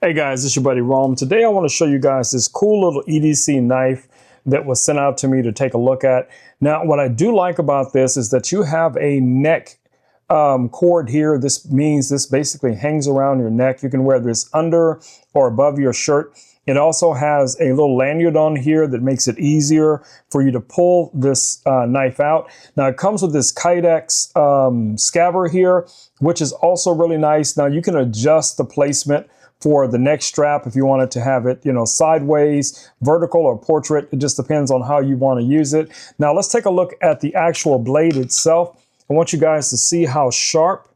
Hey guys, it's your buddy Rome. Today I want to show you guys this cool little EDC knife that was sent out to me to take a look at. Now, what I do like about this is that you have a neck cord here. This means this basically hangs around your neck. You can wear this under or above your shirt. It also has a little lanyard on here that makes it easier for you to pull this knife out. Now it comes with this Kydex scabbard here, which is also really nice. Now you can adjust the placement for the neck strap if you wanted to have it, sideways, vertical, or portrait. It just depends on how you want to use it. Now let's take a look at the actual blade itself. I want you guys to see how sharp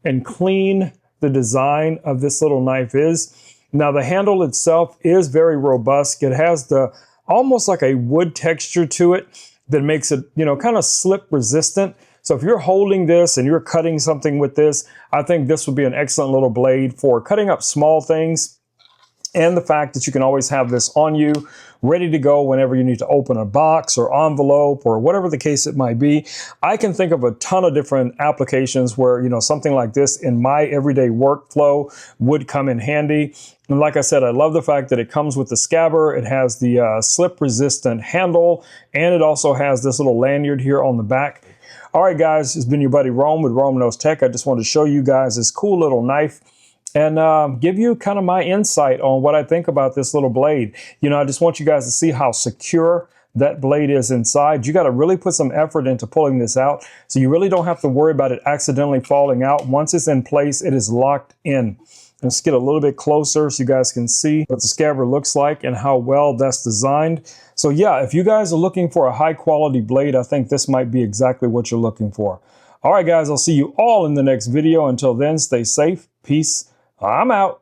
and clean the design of this little knife is. Now the handle itself is very robust. It has the almost like a wood texture to it that makes it, kind of slip resistant. So if you're holding this and you're cutting something with this, I think this would be an excellent little blade for cutting up small things. And the fact that you can always have this on you, ready to go whenever you need to open a box or envelope or whatever the case it might be. I can think of a ton of different applications where, something like this in my everyday workflow would come in handy. And like I said, I love the fact that it comes with the scabbard. It has the slip resistant handle, and it also has this little lanyard here on the back. All right, guys, it's been your buddy Rome with Rome Knows Tech. I just wanted to show you guys this cool little knife and give you kind of my insight on what I think about this little blade. I just want you guys to see how secure that blade is inside. You got to really put some effort into pulling this out, so you really don't have to worry about it accidentally falling out. Once it's in place, it is locked in. Let's get a little bit closer so you guys can see what the scabbard looks like and how well that's designed. So yeah, if you guys are looking for a high quality blade, I think this might be exactly what you're looking for. All right, guys, I'll see you all in the next video. Until then, stay safe. Peace. I'm out.